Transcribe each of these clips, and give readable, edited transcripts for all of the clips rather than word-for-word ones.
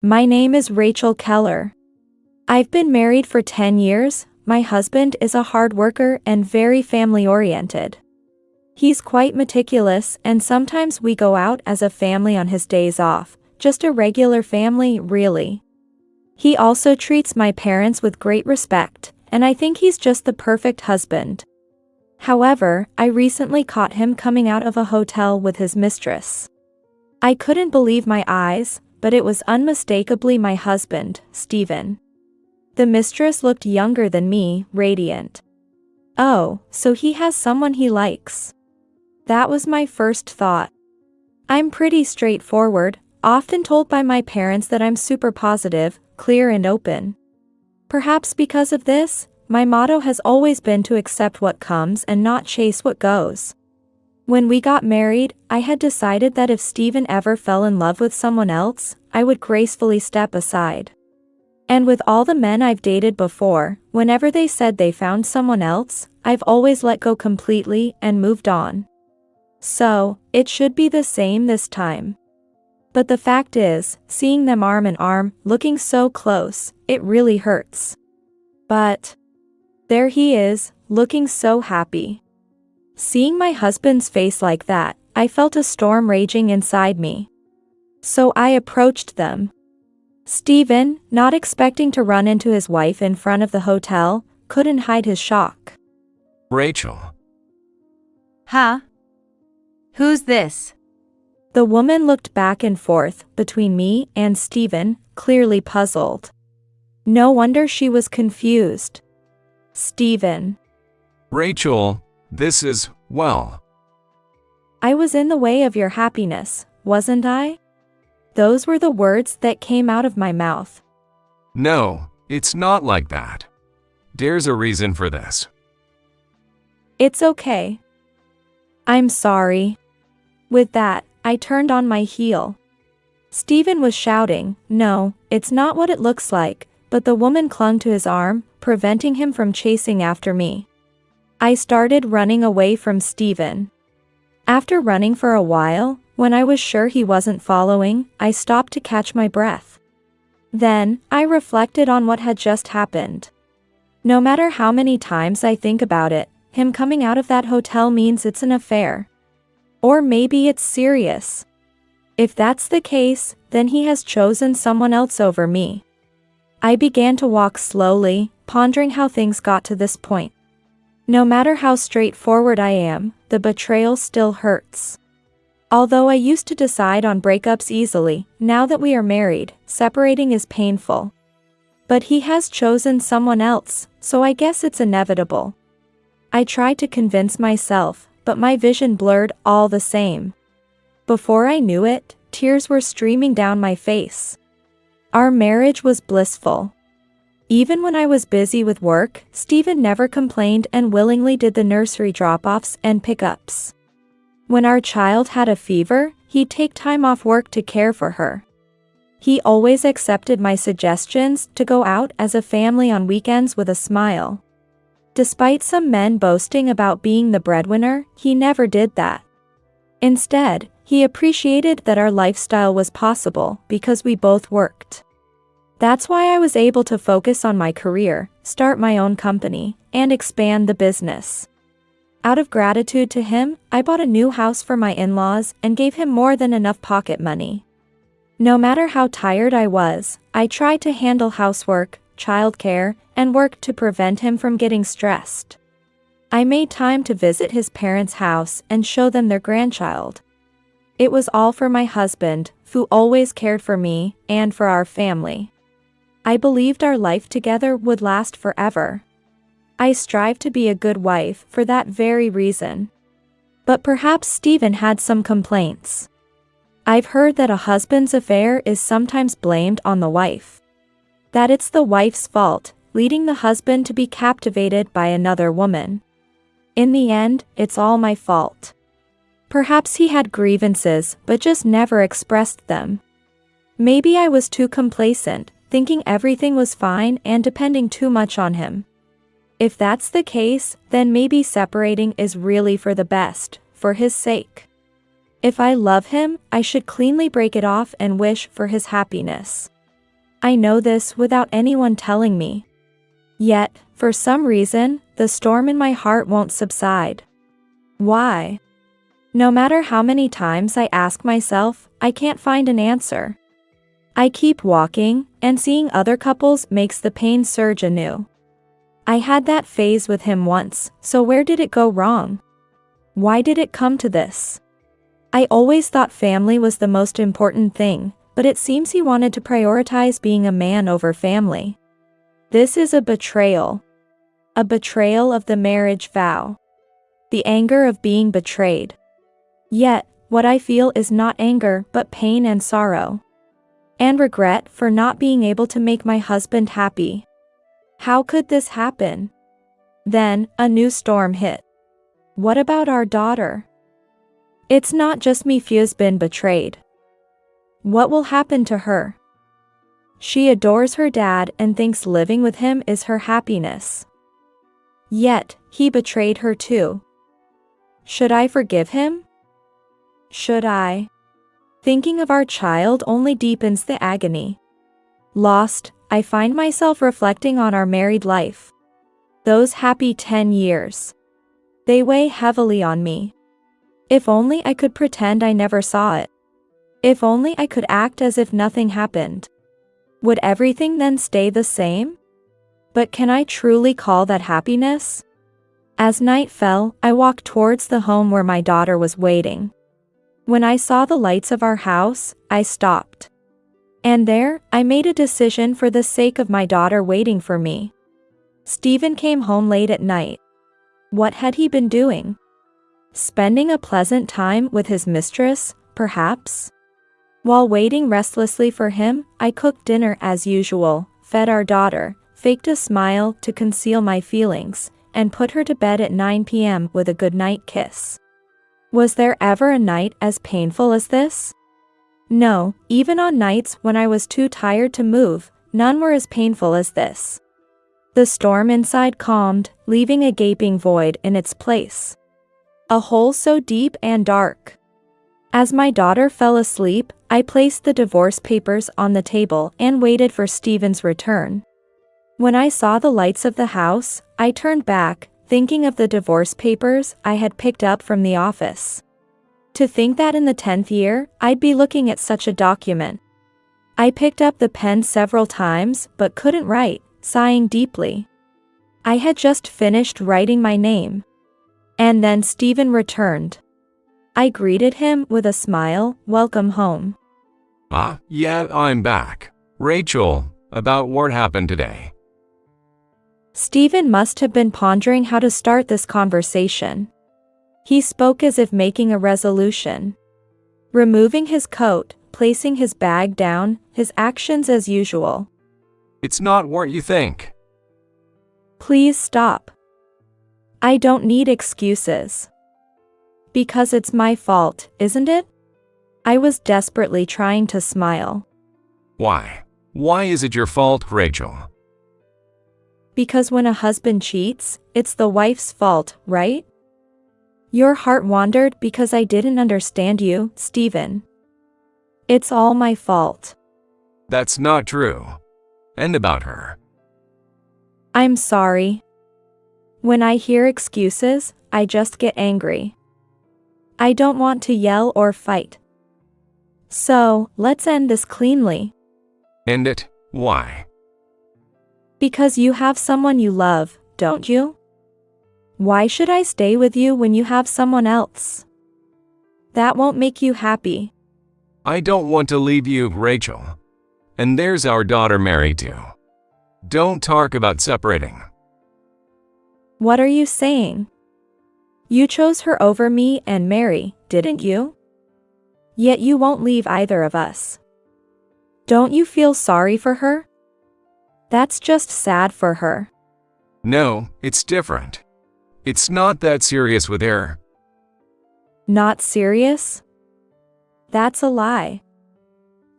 My name is Rachel Keller. I've been married for 10 years. My husband is a hard worker and very family-oriented. He's quite meticulous, and sometimes we go out as a family on his days off, just a regular family, really. He also treats my parents with great respect, and I think he's just the perfect husband. However, I recently caught him coming out of a hotel with his mistress. I couldn't believe my eyes, but it was unmistakably my husband, Stephen. The mistress looked younger than me, radiant. Oh, so he has someone he likes. That was my first thought. I'm pretty straightforward, often told by my parents that I'm super positive, clear and open. Perhaps because of this, my motto has always been to accept what comes and not chase what goes. When we got married, I had decided that if Stephen ever fell in love with someone else, I would gracefully step aside. And with all the men I've dated before, whenever they said they found someone else, I've always let go completely and moved on. So, it should be the same this time. But the fact is, seeing them arm in arm, looking so close, it really hurts. But there he is, looking so happy. Seeing my husband's face like that, I felt a storm raging inside me. So I approached them. Stephen, not expecting to run into his wife in front of the hotel, couldn't hide his shock. Rachel. Huh? Who's this? The woman looked back and forth between me and Stephen, clearly puzzled. No wonder she was confused. Stephen. Rachel, this is, well. I was in the way of your happiness, wasn't I? Those were the words that came out of my mouth. No, it's not like that. There's a reason for this. It's okay. I'm sorry. With that, I turned on my heel. Stephen was shouting, "No, it's not what it looks like," but the woman clung to his arm, preventing him from chasing after me. I started running away from Stephen. After running for a while, when I was sure he wasn't following, I stopped to catch my breath. Then, I reflected on what had just happened. No matter how many times I think about it, him coming out of that hotel means it's an affair. Or maybe it's serious. If that's the case, then he has chosen someone else over me. I began to walk slowly, pondering how things got to this point. No matter how straightforward I am, the betrayal still hurts. Although I used to decide on breakups easily, now that we are married, separating is painful. But he has chosen someone else, so I guess it's inevitable. I tried to convince myself, but my vision blurred all the same. Before I knew it, tears were streaming down my face. Our marriage was blissful. Even when I was busy with work, Stephen never complained and willingly did the nursery drop-offs and pickups. When our child had a fever, he'd take time off work to care for her. He always accepted my suggestions to go out as a family on weekends with a smile. Despite some men boasting about being the breadwinner, he never did that. Instead, he appreciated that our lifestyle was possible because we both worked. That's why I was able to focus on my career, start my own company, and expand the business. Out of gratitude to him, I bought a new house for my in-laws and gave him more than enough pocket money. No matter how tired I was, I tried to handle housework, childcare, and work to prevent him from getting stressed. I made time to visit his parents' house and show them their grandchild. It was all for my husband, who always cared for me, and for our family. I believed our life together would last forever. I strive to be a good wife for that very reason. But perhaps Stephen had some complaints. I've heard that a husband's affair is sometimes blamed on the wife. That it's the wife's fault, leading the husband to be captivated by another woman. In the end, it's all my fault. Perhaps he had grievances but just never expressed them. Maybe I was too complacent, thinking everything was fine and depending too much on him. If that's the case, then maybe separating is really for the best, for his sake. If I love him, I should cleanly break it off and wish for his happiness. I know this without anyone telling me. Yet, for some reason, the storm in my heart won't subside. Why? No matter how many times I ask myself, I can't find an answer. I keep walking, and seeing other couples makes the pain surge anew. I had that phase with him once, so where did it go wrong? Why did it come to this? I always thought family was the most important thing, but it seems he wanted to prioritize being a man over family. This is a betrayal. A betrayal of the marriage vow. The anger of being betrayed. Yet, what I feel is not anger but pain and sorrow. And regret for not being able to make my husband happy. How could this happen? Then, a new storm hit. What about our daughter? It's not just me who's been betrayed. What will happen to her? She adores her dad and thinks living with him is her happiness. Yet, he betrayed her too. Should I forgive him? Should I? Thinking of our child only deepens the agony. Lost, I find myself reflecting on our married life. Those happy 10 years. They weigh heavily on me. If only I could pretend I never saw it. If only I could act as if nothing happened. Would everything then stay the same? But can I truly call that happiness? As night fell, I walked towards the home where my daughter was waiting. When I saw the lights of our house, I stopped. And there, I made a decision for the sake of my daughter waiting for me. Stephen came home late at night. What had he been doing? Spending a pleasant time with his mistress, perhaps? While waiting restlessly for him, I cooked dinner as usual, fed our daughter, faked a smile to conceal my feelings, and put her to bed at 9 p.m. with a goodnight kiss. Was there ever a night as painful as this? No, even on nights when I was too tired to move, none were as painful as this. The storm inside calmed, leaving a gaping void in its place. A hole so deep and dark. As my daughter fell asleep, I placed the divorce papers on the table and waited for Stephen's return. When I saw the lights of the house, I turned back, thinking of the divorce papers I had picked up from the office. To think that in the 10th year, I'd be looking at such a document. I picked up the pen several times but couldn't write, sighing deeply. I had just finished writing my name. And then Stephen returned. I greeted him with a smile, welcome home. Yeah, I'm back. Rachel, about what happened today? Stephen must have been pondering how to start this conversation. He spoke as if making a resolution. Removing his coat, placing his bag down, his actions as usual. It's not what you think. Please stop. I don't need excuses. Because it's my fault, isn't it? I was desperately trying to smile. Why? Why is it your fault, Rachel? Because when a husband cheats, it's the wife's fault, right? Your heart wandered because I didn't understand you, Stephen. It's all my fault. That's not true. And about her. I'm sorry. When I hear excuses, I just get angry. I don't want to yell or fight. So, let's end this cleanly. End it? Why? Because you have someone you love, don't you? Why should I stay with you when you have someone else? That won't make you happy. I don't want to leave you, Rachel. And there's our daughter Mary too. Don't talk about separating. What are you saying? You chose her over me and Mary, didn't you? Yet you won't leave either of us. Don't you feel sorry for her? That's just sad for her. No, it's different. It's not that serious with her. Not serious? That's a lie.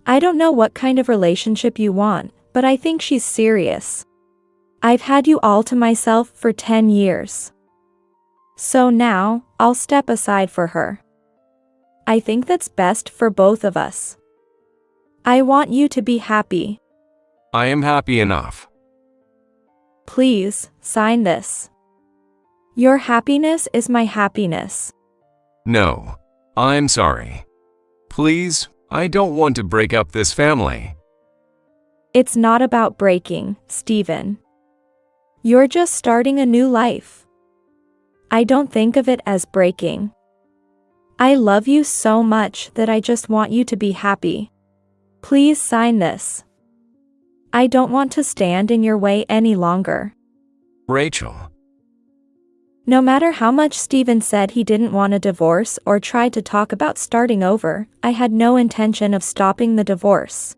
I don't know what kind of relationship you want, but I think she's serious. I've had you all to myself for 10 years. So now, I'll step aside for her. I think that's best for both of us. I want you to be happy. I am happy enough. Please, sign this. Your happiness is my happiness. No, I'm sorry. Please, I don't want to break up this family. It's not about breaking, Stephen. You're just starting a new life. I don't think of it as breaking. I love you so much that I just want you to be happy. Please sign this. I don't want to stand in your way any longer. Rachel. No matter how much Stephen said he didn't want a divorce or tried to talk about starting over, I had no intention of stopping the divorce.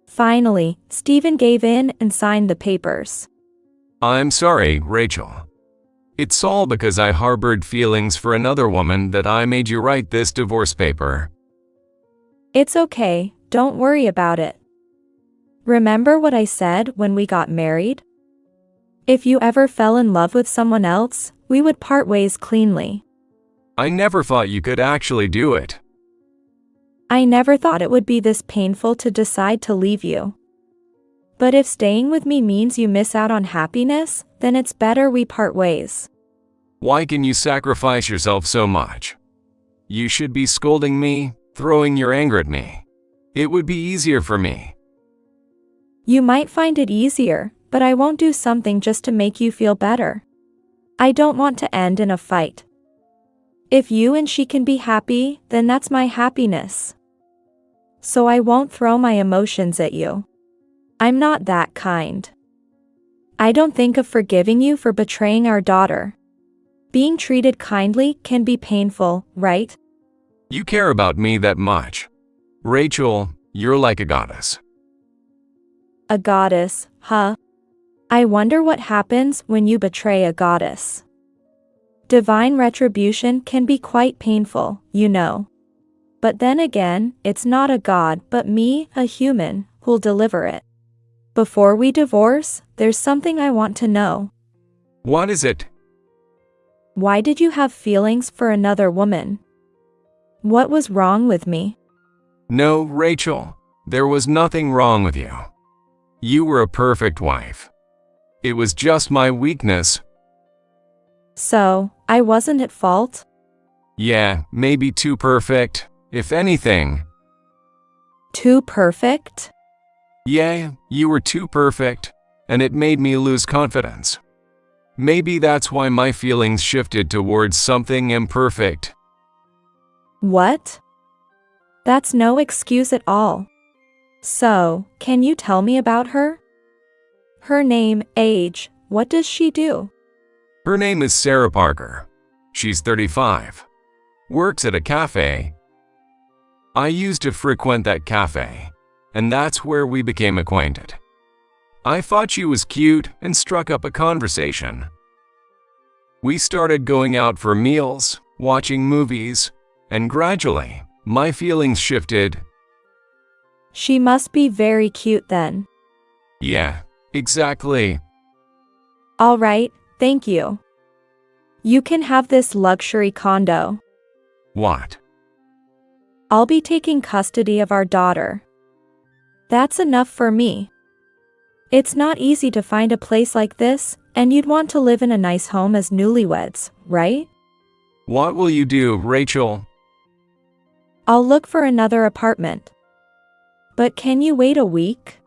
Finally, Stephen gave in and signed the papers. I'm sorry, Rachel. It's all because I harbored feelings for another woman that I made you write this divorce paper. It's okay, don't worry about it. Remember what I said when we got married? If you ever fell in love with someone else, we would part ways cleanly. I never thought you could actually do it. I never thought it would be this painful to decide to leave you. But if staying with me means you miss out on happiness, then it's better we part ways. Why can you sacrifice yourself so much? You should be scolding me, throwing your anger at me. It would be easier for me. You might find it easier, but I won't do something just to make you feel better. I don't want to end in a fight. If you and she can be happy, then that's my happiness. So I won't throw my emotions at you. I'm not that kind. I don't think of forgiving you for betraying our daughter. Being treated kindly can be painful, right? You care about me that much. Rachel, you're like a goddess. A goddess, huh? I wonder what happens when you betray a goddess. Divine retribution can be quite painful, you know. But then again, it's not a god but me, a human, who'll deliver it. Before we divorce, there's something I want to know. What is it? Why did you have feelings for another woman? What was wrong with me? No, Rachel, there was nothing wrong with you. You were a perfect wife. It was just my weakness. So, I wasn't at fault? Yeah, maybe too perfect, if anything. Too perfect? Yeah, you were too perfect, and it made me lose confidence. Maybe that's why my feelings shifted towards something imperfect. What? That's no excuse at all. So, can you tell me about her? Her name, age, what does she do? Her name is Sarah Parker. She's 35. Works at a cafe. I used to frequent that cafe, and that's where we became acquainted. I thought she was cute and struck up a conversation. We started going out for meals, watching movies, and gradually, my feelings shifted. She must be very cute then. Yeah, exactly. All right, thank you. You can have this luxury condo. What? I'll be taking custody of our daughter. That's enough for me. It's not easy to find a place like this, and you'd want to live in a nice home as newlyweds, right? What will you do, Rachel? I'll look for another apartment. But can you wait a week?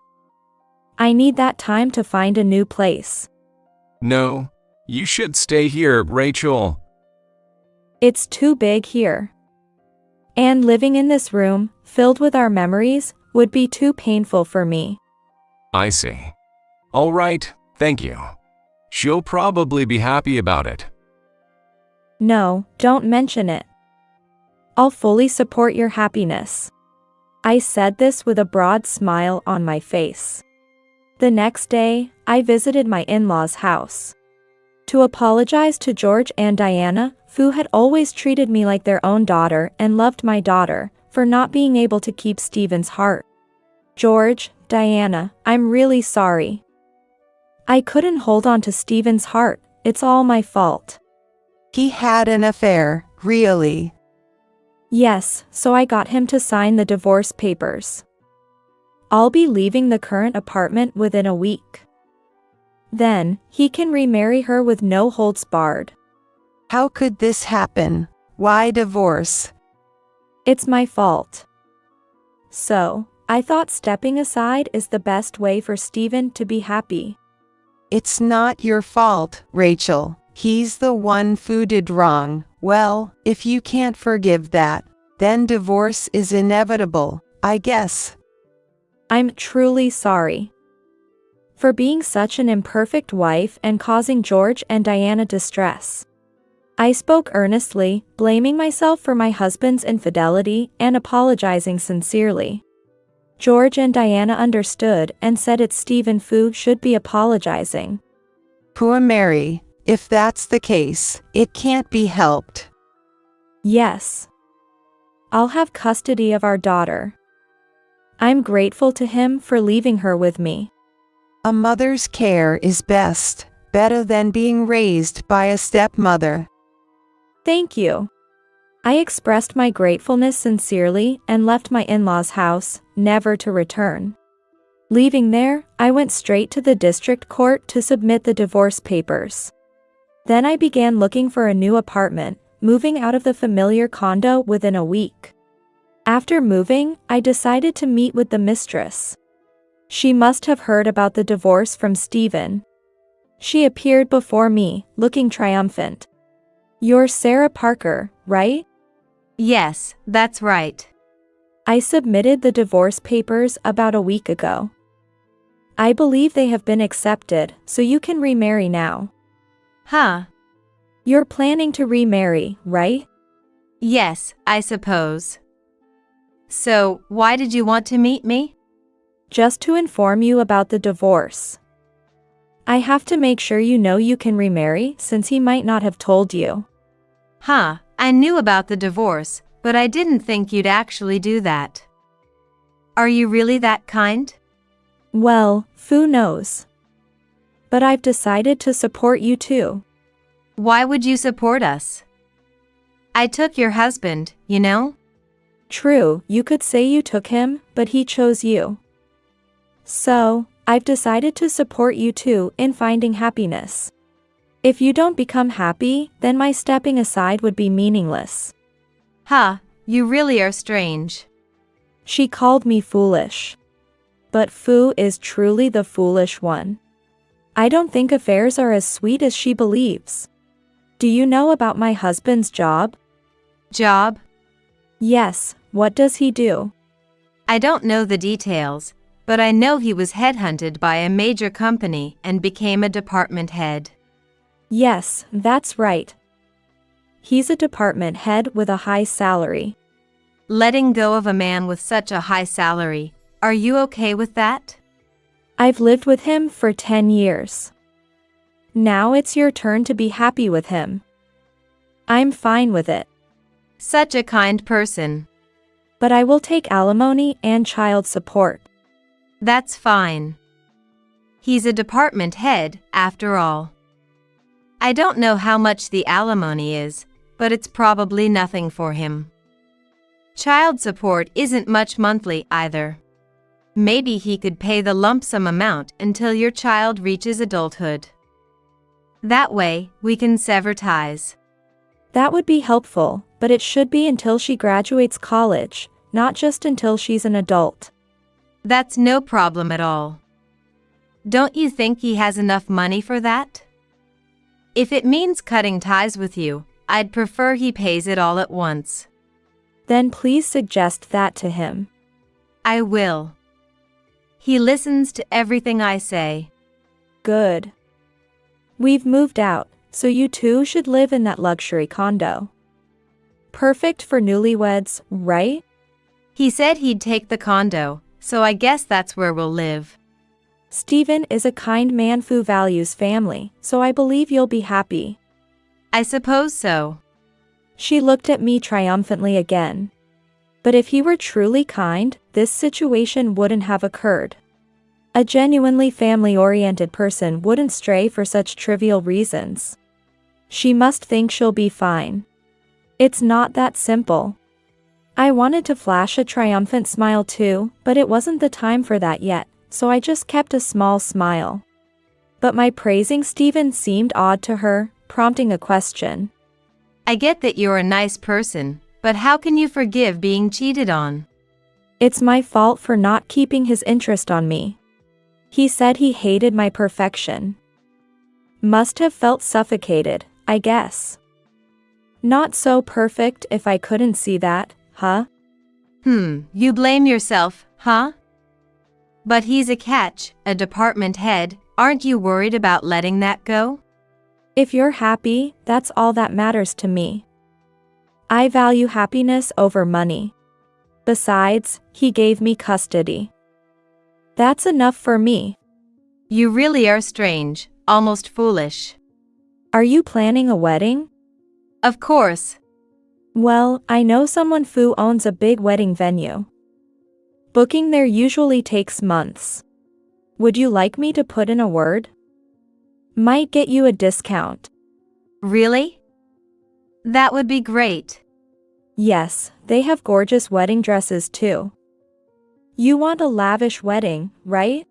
I need that time to find a new place. No, you should stay here, Rachel. It's too big here. And living in this room, filled with our memories, would be too painful for me. I see. All right, thank you. She'll probably be happy about it. No, don't mention it. I'll fully support your happiness. I said this with a broad smile on my face. The next day, I visited my in-laws' house to apologize to George and Diana, who had always treated me like their own daughter and loved my daughter, for not being able to keep Stephen's heart. George, Diana, I'm really sorry. I couldn't hold on to Stephen's heart, it's all my fault. He had an affair, really. Yes, so I got him to sign the divorce papers. I'll be leaving the current apartment within a week. Then, he can remarry her with no holds barred. How could this happen? Why divorce? It's my fault. So, I thought stepping aside is the best way for Stephen to be happy. It's not your fault, Rachel. He's the one who did wrong. Well, if you can't forgive that, then divorce is inevitable, I guess. I'm truly sorry for being such an imperfect wife and causing George and Diana distress. I spoke earnestly, blaming myself for my husband's infidelity and apologizing sincerely. George and Diana understood and said it's Stephen who should be apologizing. Poor Mary, if that's the case, it can't be helped. Yes. I'll have custody of our daughter. I'm grateful to him for leaving her with me. A mother's care is best, better than being raised by a stepmother. Thank you. I expressed my gratefulness sincerely and left my in-laws' house, never to return. Leaving there, I went straight to the district court to submit the divorce papers. Then I began looking for a new apartment, moving out of the familiar condo within a week. After moving, I decided to meet with the mistress. She must have heard about the divorce from Stephen. She appeared before me, looking triumphant. You're Sarah Parker, right? Yes, that's right. I submitted the divorce papers about a week ago. I believe they have been accepted, so you can remarry now. Huh? You're planning to remarry, right? Yes, I suppose. So, why did you want to meet me? Just to inform you about the divorce. I have to make sure you know you can remarry since he might not have told you. Huh, I knew about the divorce, but I didn't think you'd actually do that. Are you really that kind? Well, who knows? But I've decided to support you too. Why would you support us? I took your husband, you know? True, you could say you took him, but he chose you. So, I've decided to support you too in finding happiness. If you don't become happy, then my stepping aside would be meaningless. Huh, you really are strange. She called me foolish. But Fu is truly the foolish one. I don't think affairs are as sweet as she believes. Do you know about my husband's job? Job? Yes, what does he do? I don't know the details, but I know he was headhunted by a major company and became a department head. Yes, that's right. He's a department head with a high salary. Letting go of a man with such a high salary, are you okay with that? I've lived with him for 10 years. Now it's your turn to be happy with him. I'm fine with it. Such a kind person. But I will take alimony and child support. That's fine. He's a department head, after all. I don't know how much the alimony is, but it's probably nothing for him. Child support isn't much monthly either. Maybe he could pay the lump sum amount until your child reaches adulthood. That way, we can sever ties. That would be helpful, but it should be until she graduates college, not just until she's an adult. That's no problem at all. Don't you think he has enough money for that? If it means cutting ties with you, I'd prefer he pays it all at once. Then please suggest that to him. I will. He listens to everything I say. Good. We've moved out, so you two should live in that luxury condo. Perfect for newlyweds, right? He said he'd take the condo, so I guess that's where we'll live. Stephen is a kind man who values family, so I believe you'll be happy. I suppose so. She looked at me triumphantly again. But if he were truly kind, this situation wouldn't have occurred. A genuinely family-oriented person wouldn't stray for such trivial reasons. She must think she'll be fine. It's not that simple. I wanted to flash a triumphant smile too, but it wasn't the time for that yet, so I just kept a small smile. But my praising Stephen seemed odd to her, prompting a question. I get that you're a nice person, but how can you forgive being cheated on? It's my fault for not keeping his interest on me. He said he hated my perfection. Must have felt suffocated, I guess. Not so perfect if I couldn't see that, huh? You blame yourself, huh? But he's a catch, a department head. Aren't you worried about letting that go? If you're happy, that's all that matters to me. I value happiness over money. Besides, he gave me custody. That's enough for me. You really are strange, almost foolish. Are you planning a wedding? Of course. Well, I know someone who owns a big wedding venue. Booking there usually takes months. Would you like me to put in a word? Might get you a discount. Really? That would be great. Yes, they have gorgeous wedding dresses too. You want a lavish wedding, right?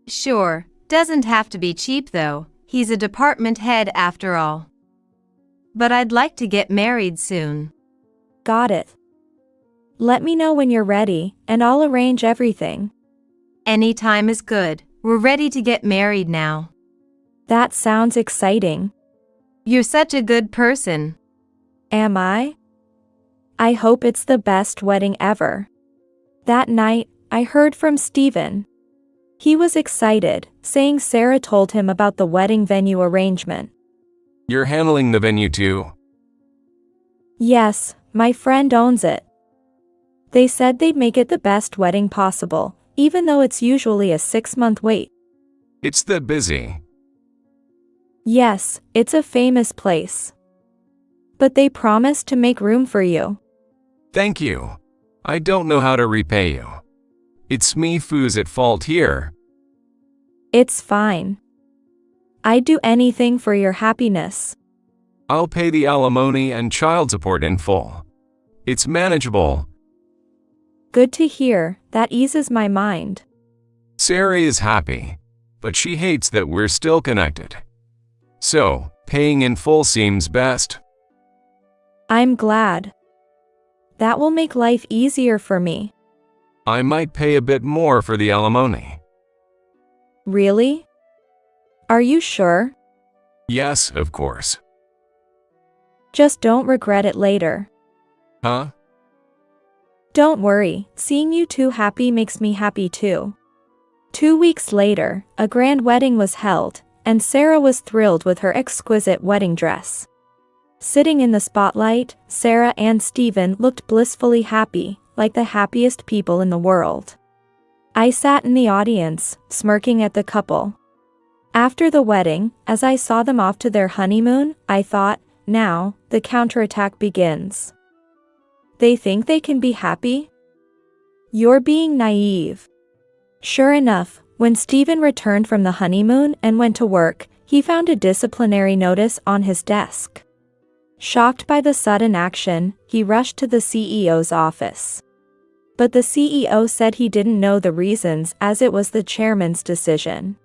Sure, doesn't have to be cheap though. He's a department head after all. But I'd like to get married soon. Got it. Let me know when you're ready, and I'll arrange everything. Any time is good. We're ready to get married now. That sounds exciting. You're such a good person. Am I? I hope it's the best wedding ever. That night, I heard from Stephen. He was excited, saying Sarah told him about the wedding venue arrangement. You're handling the venue too? Yes, my friend owns it. They said they'd make it the best wedding possible, even though it's usually a 6-month wait. It's that busy. Yes, it's a famous place. But they promised to make room for you. Thank you. I don't know how to repay you. It's me who's at fault here. It's fine. I'd do anything for your happiness. I'll pay the alimony and child support in full. It's manageable. Good to hear, that eases my mind. Sarah is happy, but she hates that we're still connected. So, paying in full seems best. I'm glad. That will make life easier for me. I might pay a bit more for the alimony. Really? Are you sure? Yes, of course. Just don't regret it later. Huh? Don't worry, seeing you two happy makes me happy too. 2 weeks later, a grand wedding was held, and Sarah was thrilled with her exquisite wedding dress. Sitting in the spotlight, Sarah and Stephen looked blissfully happy, like the happiest people in the world. I sat in the audience, smirking at the couple. After the wedding, as I saw them off to their honeymoon, I thought, now, the counterattack begins. They think they can be happy? You're being naive. Sure enough, when Stephen returned from the honeymoon and went to work, he found a disciplinary notice on his desk. Shocked by the sudden action, he rushed to the CEO's office. But the CEO said he didn't know the reasons as it was the chairman's decision.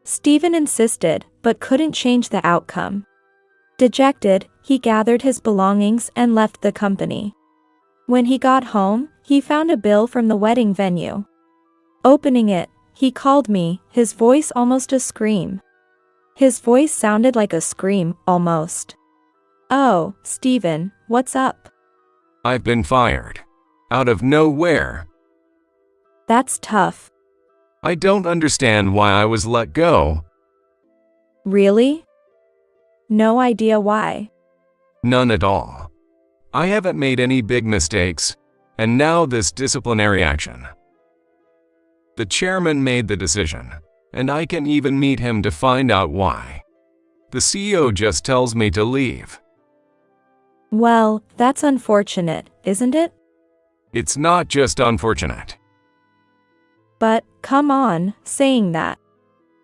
Stephen insisted, but couldn't change the outcome. Dejected, he gathered his belongings and left the company. When he got home, he found a bill from the wedding venue. Opening it, he called me, his voice almost a scream. His voice sounded like a scream, almost. Oh, Stephen, what's up? I've been fired. Out of nowhere. That's tough. I don't understand why I was let go. Really? No idea why. None at all. I haven't made any big mistakes, and now this disciplinary action. The chairman made the decision, and I can even meet him to find out why. The CEO just tells me to leave. Well, that's unfortunate, isn't it? It's not just unfortunate. But, come on, saying that.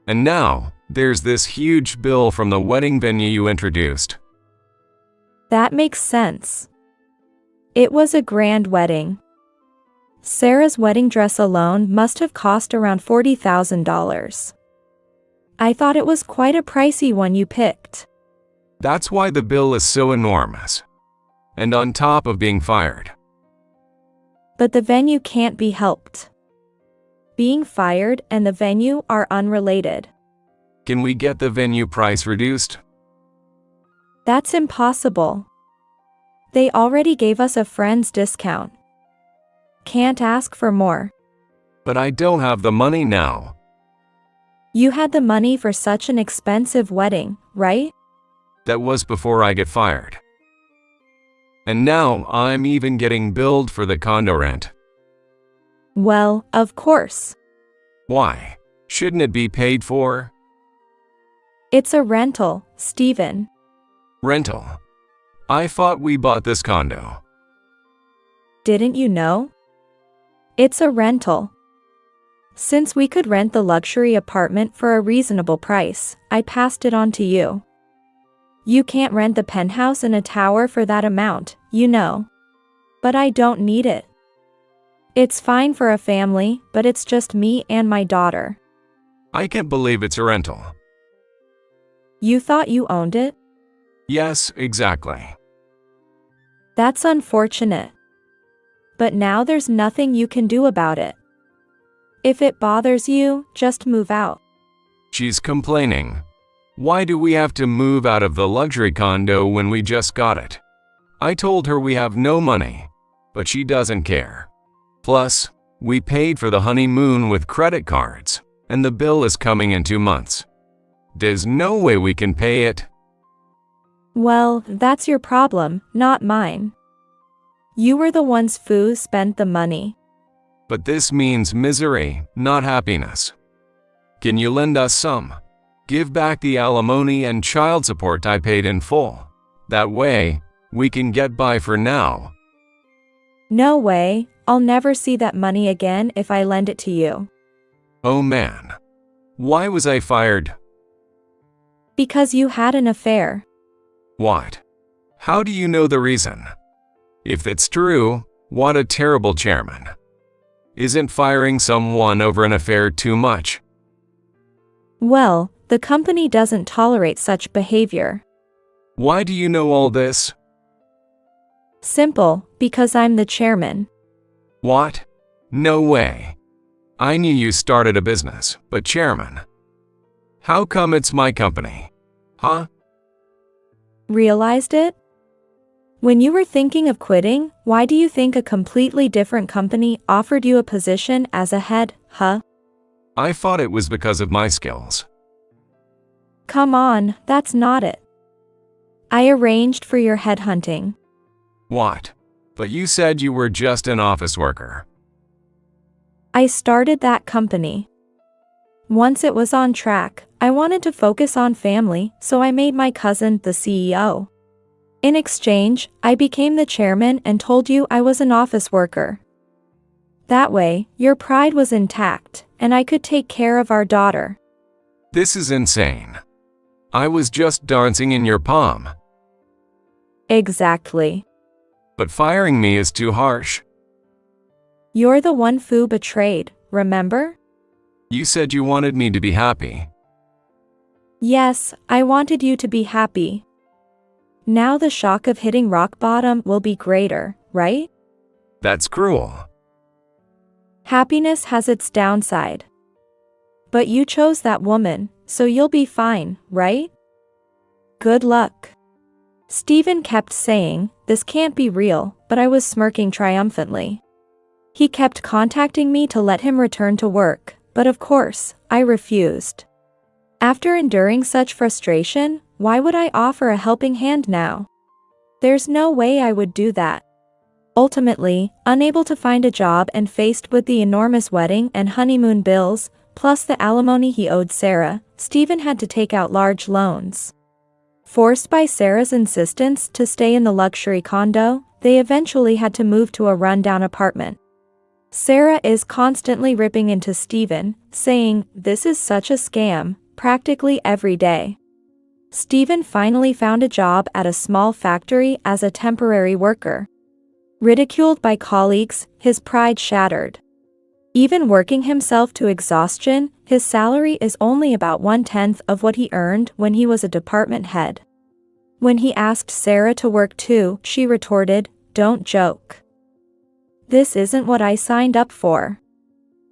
And now, there's this huge bill from the wedding venue you introduced. That makes sense. It was a grand wedding. Sarah's wedding dress alone must have cost around $40,000. I thought it was quite a pricey one you picked. That's why the bill is so enormous. And on top of being fired. But the venue can't be helped. Being fired and the venue are unrelated. Can we get the venue price reduced? That's impossible. They already gave us a friend's discount. Can't ask for more. But I don't have the money now. You had the money for such an expensive wedding, right? That was before I get fired. And now I'm even getting billed for the condo rent. Well, of course. Why? Shouldn't it be paid for? It's a rental, Stephen. Rental. I thought we bought this condo. Didn't you know? It's a rental. Since we could rent the luxury apartment for a reasonable price, I passed it on to you. You can't rent the penthouse in a tower for that amount, you know. But I don't need it. It's fine for a family, but it's just me and my daughter. I can't believe it's a rental. You thought you owned it? Yes, exactly. That's unfortunate. But now there's nothing you can do about it. If it bothers you, just move out. She's complaining. Why do we have to move out of the luxury condo when we just got it? I told her we have no money, but she doesn't care. Plus, we paid for the honeymoon with credit cards, and the bill is coming in 2 months. There's no way we can pay it. Well, that's your problem, not mine. You were the ones who spent the money. But this means misery, not happiness. Can you lend us some? Give back the alimony and child support I paid in full. That way, we can get by for now. No way, I'll never see that money again if I lend it to you. Oh man. Why was I fired? Because you had an affair. What? How do you know the reason? If it's true, what a terrible chairman. Isn't firing someone over an affair too much? Well, the company doesn't tolerate such behavior. Why do you know all this? Simple, because I'm the chairman. What? No way. I knew you started a business, but chairman. How come it's my company? Huh? Realized it? When you were thinking of quitting, why do you think a completely different company offered you a position as a head, huh? I thought it was because of my skills. Come on, that's not it. I arranged for your headhunting. What? But you said you were just an office worker. I started that company. Once it was on track, I wanted to focus on family, so I made my cousin the CEO. In exchange, I became the chairman and told you I was an office worker. That way, your pride was intact, and I could take care of our daughter. This is insane. I was just dancing in your palm. Exactly. But firing me is too harsh. You're the one who betrayed, remember? You said you wanted me to be happy. Yes, I wanted you to be happy. Now the shock of hitting rock bottom will be greater, right? That's cruel. Happiness has its downside. But you chose that woman, so you'll be fine, right? Good luck. Stephen kept saying, this can't be real, but I was smirking triumphantly. He kept contacting me to let him return to work, but of course, I refused. After enduring such frustration, why would I offer a helping hand now? There's no way I would do that. Ultimately, unable to find a job and faced with the enormous wedding and honeymoon bills, plus the alimony he owed Sarah, Stephen had to take out large loans. Forced by Sarah's insistence to stay in the luxury condo, they eventually had to move to a rundown apartment. Sarah is constantly ripping into Stephen, saying, "This is such a scam," practically every day. Stephen finally found a job at a small factory as a temporary worker. Ridiculed by colleagues, his pride shattered. Even working himself to exhaustion, his salary is only about 1/10 of what he earned when he was a department head. When he asked Sarah to work too, she retorted, "Don't joke. This isn't what I signed up for."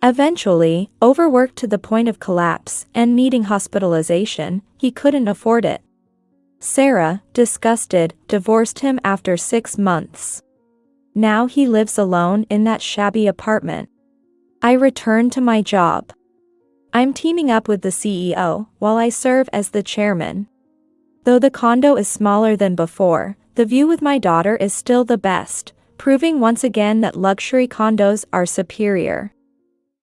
Eventually, overworked to the point of collapse and needing hospitalization, he couldn't afford it. Sarah, disgusted, divorced him after 6 months. Now he lives alone in that shabby apartment. I return to my job. I'm teaming up with the CEO while I serve as the chairman. Though the condo is smaller than before, the view with my daughter is still the best, proving once again that luxury condos are superior.